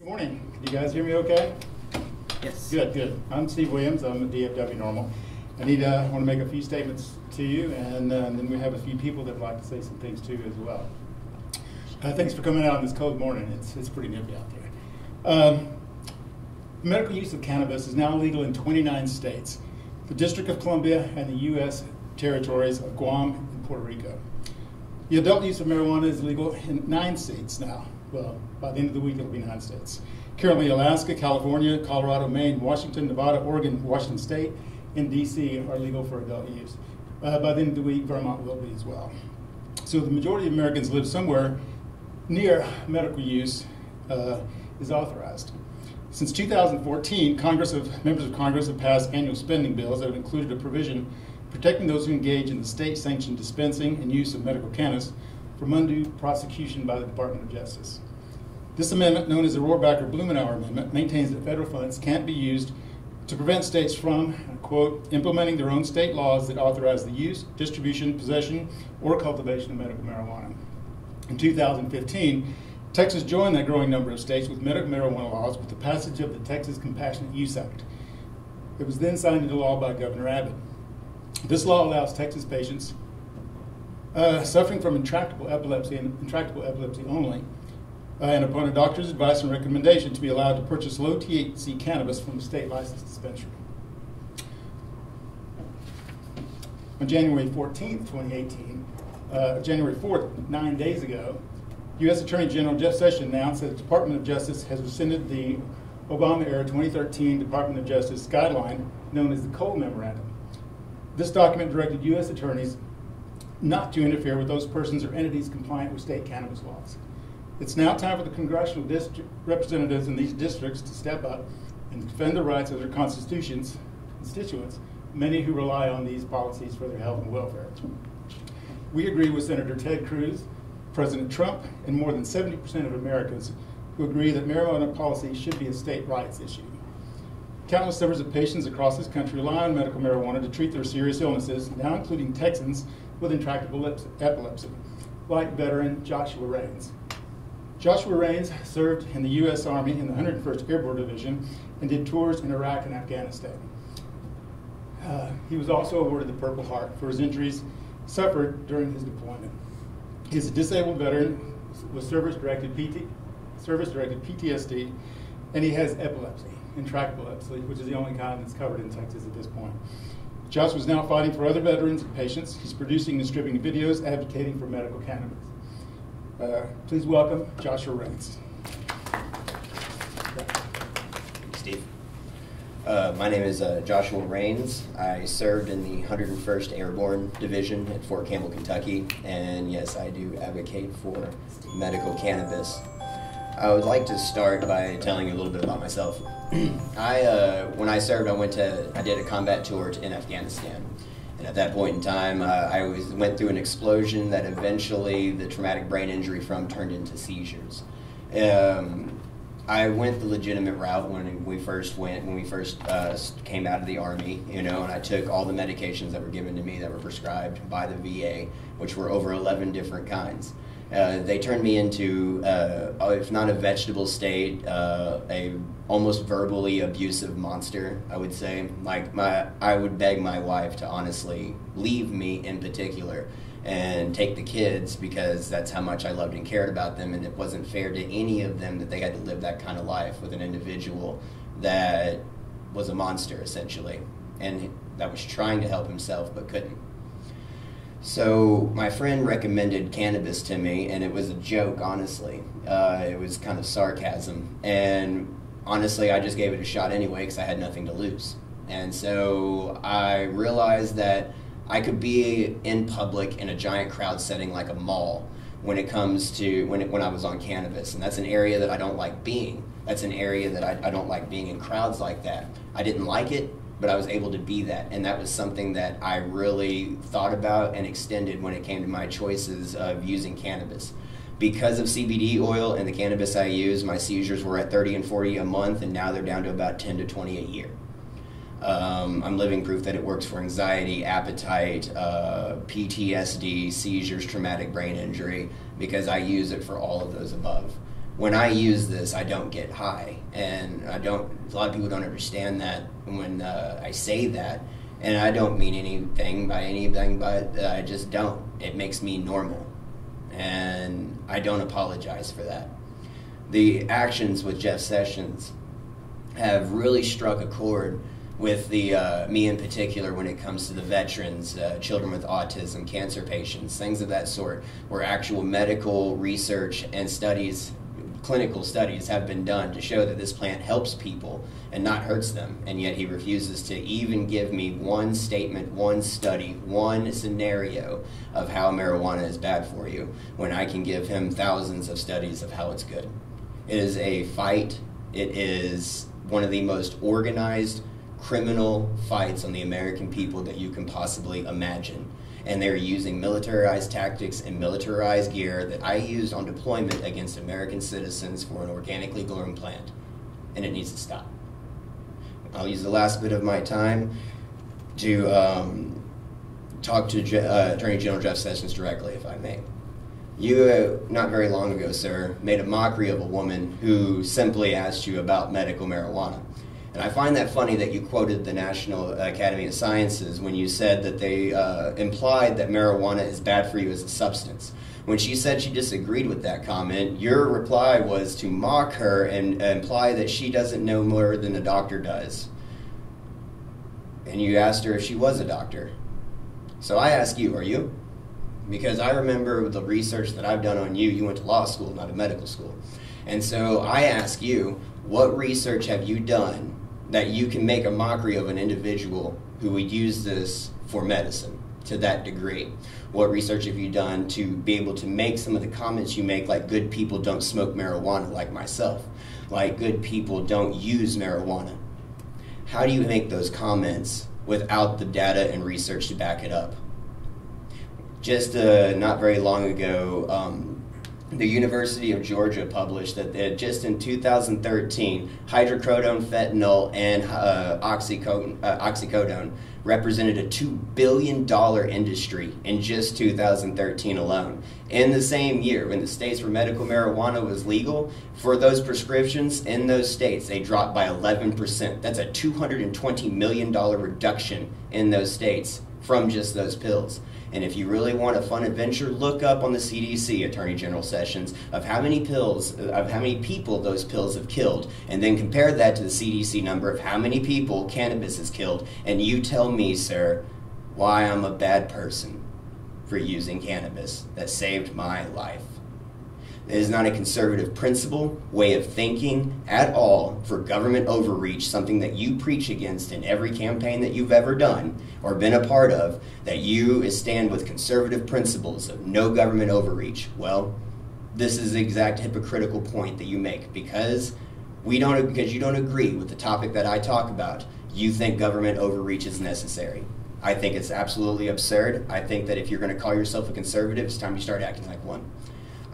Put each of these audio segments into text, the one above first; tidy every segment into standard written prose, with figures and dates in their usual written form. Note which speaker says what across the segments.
Speaker 1: Good morning. Can you guys hear me okay?
Speaker 2: Yes.
Speaker 1: Good, good. I'm Steve Williams. I'm a DFW NORML. I want to make a few statements to you, and then we have a few people that would like to say some things to you as well. Thanks for coming out on this cold morning. It's pretty nippy out there. Medical use of cannabis is now legal in 29 states, the District of Columbia and the U.S. territories of Guam and Puerto Rico. The adult use of marijuana is legal in 9 states now. Well, by the end of the week, it'll be 9 states. Currently, Alaska, California, Colorado, Maine, Washington, Nevada, Oregon, Washington State, and D.C. are legal for adult use. By the end of the week, Vermont will be as well. So the majority of Americans live somewhere near medical use is authorized. Since 2014, members of Congress have passed annual spending bills that have included a provision protecting those who engage in the state-sanctioned dispensing and use of medical cannabis from undue prosecution by the Department of Justice. This amendment, known as the Rohrabacher-Blumenauer Amendment, maintains that federal funds can't be used to prevent states from, quote, implementing their own state laws that authorize the use, distribution, possession, or cultivation of medical marijuana. In 2015, Texas joined that growing number of states with medical marijuana laws with the passage of the Texas Compassionate Use Act. It was then signed into law by Governor Abbott. This law allows Texas patients suffering from intractable epilepsy and intractable epilepsy only, and upon a doctor's advice and recommendation, to be allowed to purchase low THC cannabis from a state licensed dispensary. On January 14th, 2018, January 4th, 9 days ago, U.S. Attorney General Jeff Sessions announced that the Department of Justice has rescinded the Obama-era 2013 Department of Justice guideline known as the Cole Memorandum. This document directed U.S. attorneys not to interfere with those persons or entities compliant with state cannabis laws. It's now time for the congressional representatives in these districts to step up and defend the rights of their constituents, many who rely on these policies for their health and welfare. We agree with Senator Ted Cruz, President Trump, and more than 70% of Americans who agree that marijuana policy should be a state rights issue. Countless numbers of patients across this country rely on medical marijuana to treat their serious illnesses, now including Texans with intractable epilepsy, like veteran Joshua Raines. Joshua Raines served in the U.S. Army in the 101st Airborne Division and did tours in Iraq and Afghanistan. He was also awarded the Purple Heart for his injuries suffered during his deployment. He is a disabled veteran with service-directed PTSD, and he has epilepsy, intractable epilepsy, which is the only kind that's covered in Texas at this point. Josh was now fighting for other veterans and patients. He's producing and distributing videos advocating for medical cannabis. Please welcome Joshua Raines.
Speaker 2: Steve. My name is Joshua Raines. I served in the 101st Airborne Division at Fort Campbell, Kentucky, and yes, I do advocate for medical cannabis. I would like to start by telling you a little bit about myself. When I served, I did a combat tour in Afghanistan. And at that point in time, I went through an explosion that eventually the traumatic brain injury from turned into seizures. I went the legitimate route when we first came out of the Army, and I took all the medications that were given to me that were prescribed by the VA, which were over 11 different kinds. They turned me into, if not a vegetable state, a almost verbally abusive monster, I would say. I would beg my wife to honestly leave me in particular and take the kids, because that's how much I loved and cared about them, and it wasn't fair to any of them that they had to live that kind of life with an individual that was a monster, essentially, and that was trying to help himself but couldn't. So my friend recommended cannabis to me, and it was a joke, honestly. It was kind of sarcasm, and honestly, I just gave it a shot anyway because I had nothing to lose. And so I realized that I could be in public in a giant crowd setting like a mall when it comes to when I was on cannabis, and that's an area that I don't like being. That's an area that I don't like being in crowds like that. I didn't like it, but I was able to be that, and that was something that I really thought about and extended when it came to my choices of using cannabis. Because of CBD oil and the cannabis I use, my seizures were at 30 and 40 a month, and now they're down to about 10 to 20 a year. I'm living proof that it works for anxiety, appetite, PTSD, seizures, traumatic brain injury, because I use it for all of those above. when I use this, I don't get high. And a lot of people don't understand that when I say that. And I don't mean anything by anything, but I just don't. It makes me normal. And I don't apologize for that. The actions with Jeff Sessions have really struck a chord with me in particular when it comes to the veterans, children with autism, cancer patients, things of that sort, where actual medical research and studies, clinical studies have been done to show that this plant helps people and not hurts them, and yet he refuses to even give me one statement, one study, one scenario of how marijuana is bad for you, when I can give him thousands of studies of how it's good. It is a fight. It is one of the most organized criminal fights on the American people that you can possibly imagine. And they're using militarized tactics and militarized gear that I used on deployment against American citizens for an organically growing plant. And it needs to stop. I'll use the last bit of my time to talk to Attorney General Jeff Sessions directly, if I may. You, not very long ago, sir, made a mockery of a woman who simply asked you about medical marijuana. And I find that funny that you quoted the National Academy of Sciences when you said that they implied that marijuana is bad for you as a substance. When she said she disagreed with that comment, your reply was to mock her and imply that she doesn't know more than a doctor does. And you asked her if she was a doctor. So I ask you, are you? Because I remember the research that I've done on you, you went to law school, not a medical school. And so I ask you, what research have you done that you can make a mockery of an individual who would use this for medicine to that degree? What research have you done to be able to make some of the comments you make, like good people don't smoke marijuana like myself, like good people don't use marijuana? How do you make those comments without the data and research to back it up? Just not very long ago, the University of Georgia published that just in 2013, hydrocodone, fentanyl, and oxycodone represented a $2 billion industry in just 2013 alone. In the same year, when the states where medical marijuana was legal, for those prescriptions in those states, they dropped by 11%. That's a $220 million reduction in those states from just those pills. And if you really want a fun adventure, look up on the CDC, Attorney General Sessions, of how many people those pills have killed, and then compare that to the CDC number of how many people cannabis has killed, and you tell me, sir, why I'm a bad person for using cannabis that saved my life. It is not a conservative principle, way of thinking at all for government overreach, something that you preach against in every campaign that you've ever done or been a part of, that you stand with conservative principles of no government overreach. Well, this is the exact hypocritical point that you make. Because you don't agree with the topic that I talk about, you think government overreach is necessary. I think it's absolutely absurd. I think that if you're going to call yourself a conservative, it's time you start acting like one.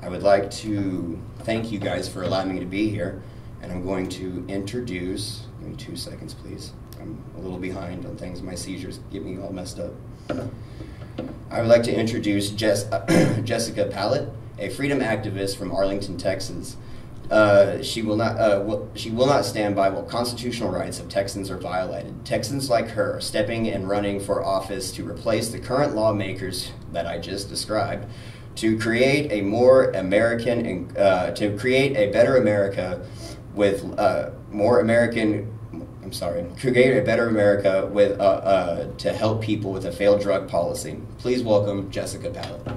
Speaker 2: I would like to thank you guys for allowing me to be here, and I'm going to introduce, give me 2 seconds please, I'm a little behind on things, my seizures get me all messed up. I would like to introduce Jessica Pallett, a freedom activist from Arlington, Texas. She will not stand by while constitutional rights of Texans are violated. Texans like her are stepping and running for office to replace the current lawmakers that I just described, to create a more American and to create a better America with create a better America with to help people with a failed drug policy. Please welcome Jessica Pallett.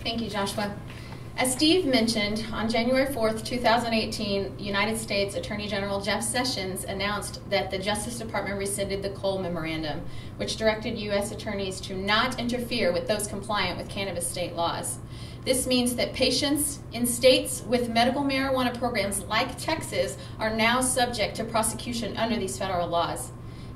Speaker 3: Thank you, Joshua. As Steve mentioned, on January 4th, 2018, United States Attorney General Jeff Sessions announced that the Justice Department rescinded the Cole Memorandum, which directed U.S. attorneys to not interfere with those compliant with cannabis state laws. This means that patients in states with medical marijuana programs like Texas are now subject to prosecution under these federal laws.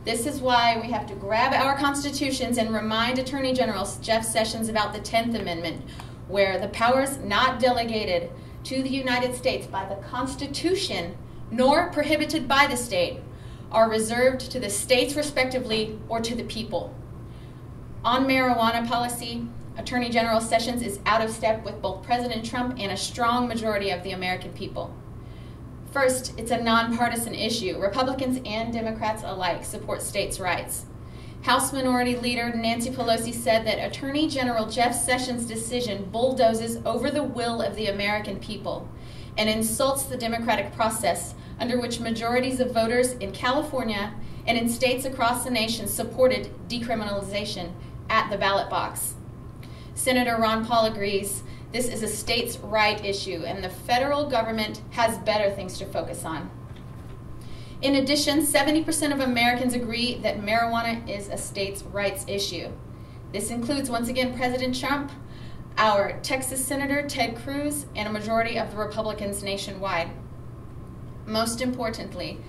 Speaker 3: This is why we have to grab our constitutions and remind Attorney General Jeff Sessions about the 10th Amendment, where the powers not delegated to the United States by the Constitution nor prohibited by the state are reserved to the states respectively or to the people. On marijuana policy, Attorney General Sessions is out of step with both President Trump and a strong majority of the American people. First, it's a nonpartisan issue. Republicans and Democrats alike support states' rights. House Minority Leader Nancy Pelosi said that Attorney General Jeff Sessions' decision bulldozes over the will of the American people and insults the democratic process under which majorities of voters in California and in states across the nation supported decriminalization at the ballot box. Senator Ron Paul agrees this is a states' right issue and the federal government has better things to focus on. In addition, 70% of Americans agree that marijuana is a states' rights issue. This includes, once again, President Trump, our Texas Senator Ted Cruz, and a majority of the Republicans nationwide. Most importantly,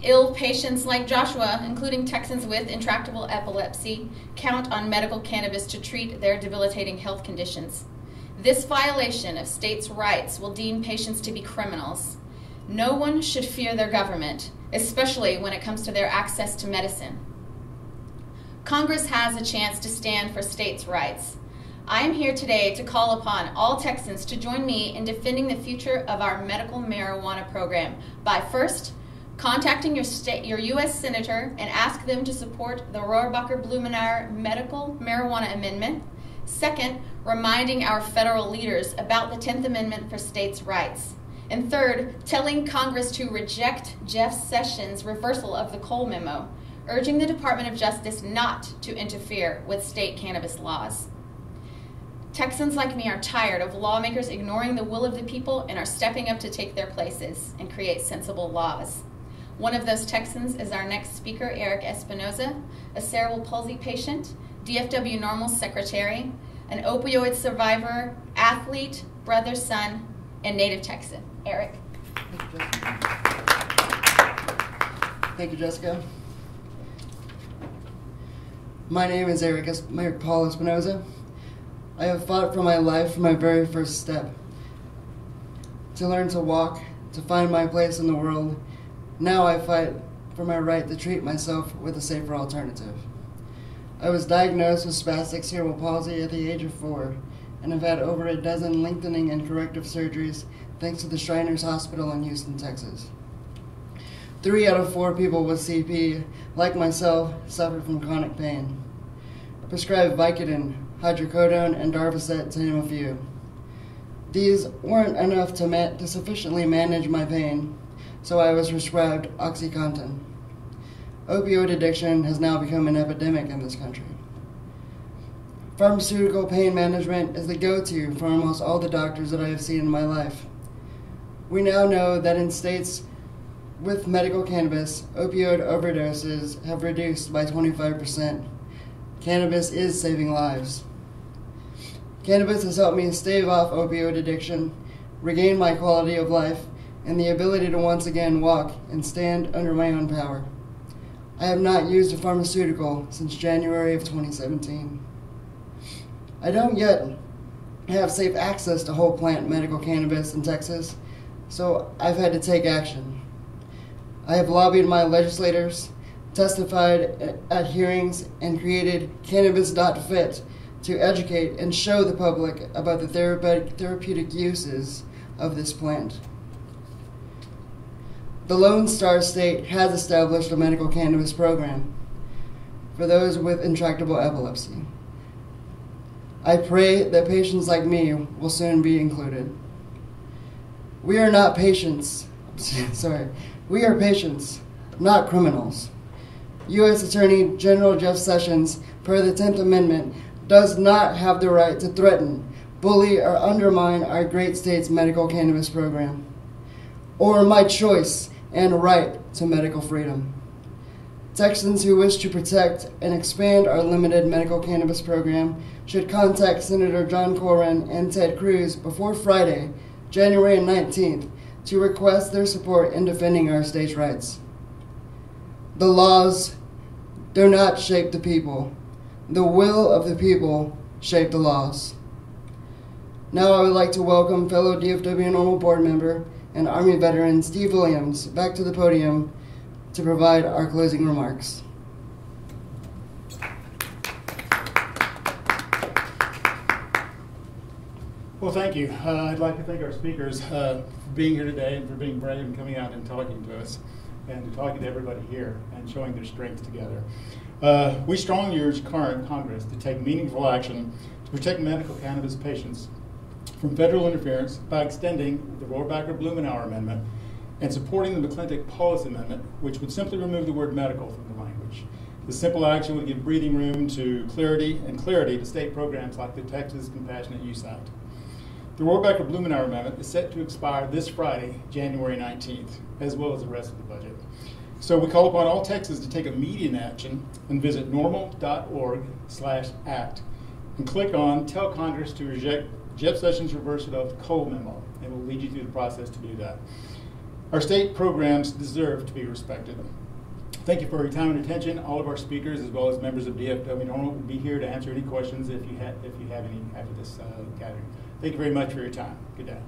Speaker 3: ill patients like Joshua, including Texans with intractable epilepsy, count on medical cannabis to treat their debilitating health conditions. This violation of states' rights will deem patients to be criminals. No one should fear their government, especially when it comes to their access to medicine. Congress has a chance to stand for states' rights. I am here today to call upon all Texans to join me in defending the future of our medical marijuana program by first, contacting your U.S. Senator and ask them to support the Rohrabacher-Blumenauer medical marijuana amendment. Second, reminding our federal leaders about the 10th Amendment for states' rights. And third, telling Congress to reject Jeff Sessions' reversal of the Cole memo, urging the Department of Justice not to interfere with state cannabis laws. Texans like me are tired of lawmakers ignoring the will of the people and are stepping up to take their places and create sensible laws. One of those Texans is our next speaker, Eric Espinoza, a cerebral palsy patient, DFW NORML secretary, an opioid survivor, athlete, brother, son, and native Texan. Eric.
Speaker 4: Thank you, Jessica. My name is Eric Paul Espinoza. I have fought for my life from my very first step. To learn to walk, to find my place in the world, now I fight for my right to treat myself with a safer alternative. I was diagnosed with spastic cerebral palsy at the age of 4 and have had over a dozen lengthening and corrective surgeries thanks to the Shriners Hospital in Houston, Texas. 3 out of 4 people with CP, like myself, suffer from chronic pain. Prescribed Vicodin, hydrocodone, and Darvocet, to name a few. These weren't enough to sufficiently manage my pain, so I was prescribed OxyContin. Opioid addiction has now become an epidemic in this country. Pharmaceutical pain management is the go-to for almost all the doctors that I have seen in my life. We now know that in states with medical cannabis, opioid overdoses have reduced by 25%. Cannabis is saving lives. Cannabis has helped me stave off opioid addiction, regain my quality of life, and the ability to once again walk and stand under my own power. I have not used a pharmaceutical since January of 2017. I don't yet have safe access to whole plant medical cannabis in Texas, so I've had to take action. I have lobbied my legislators, testified at hearings, and created Cannabis.fit to educate and show the public about the therapeutic uses of this plant. The Lone Star State has established a medical cannabis program for those with intractable epilepsy. I pray that patients like me will soon be included. We are not patients. We are patients, not criminals. U.S. Attorney General Jeff Sessions, per the 10th Amendment, does not have the right to threaten, bully, or undermine our great state's medical cannabis program, or my choice and right to medical freedom. Texans who wish to protect and expand our limited medical cannabis program should contact Senator John Corwin and Ted Cruz before Friday, January 19th, to request their support in defending our state's rights. The laws do not shape the people. The will of the people shape the laws. Now I would like to welcome fellow DFW NORML board member and Army veteran Steve Williams back to the podium to provide our closing remarks.
Speaker 1: Well, thank you. I'd like to thank our speakers for being here today and for being brave and coming out and talking to us and to talking to everybody here and showing their strength together. We strongly urge current Congress to take meaningful action to protect medical cannabis patients from federal interference by extending the Rohrabacher-Blumenauer amendment and supporting the McClintock-Paulus amendment, which would simply remove the word medical from the language. The simple action would give breathing room to clarity to state programs like the Texas Compassionate Use Act. The Rohrabacher-Blumenauer amendment is set to expire this Friday, January 19th, as well as the rest of the budget. So we call upon all Texans to take immediate action and visit normal.org/act and click on Tell Congress to reject Jeff Sessions' reversal of the Cole memo, and we'll lead you through the process to do that. Our state programs deserve to be respected. Thank you for your time and attention. All of our speakers, as well as members of DFW NORML, will be here to answer any questions if you have any after this gathering. Thank you very much for your time. Good day.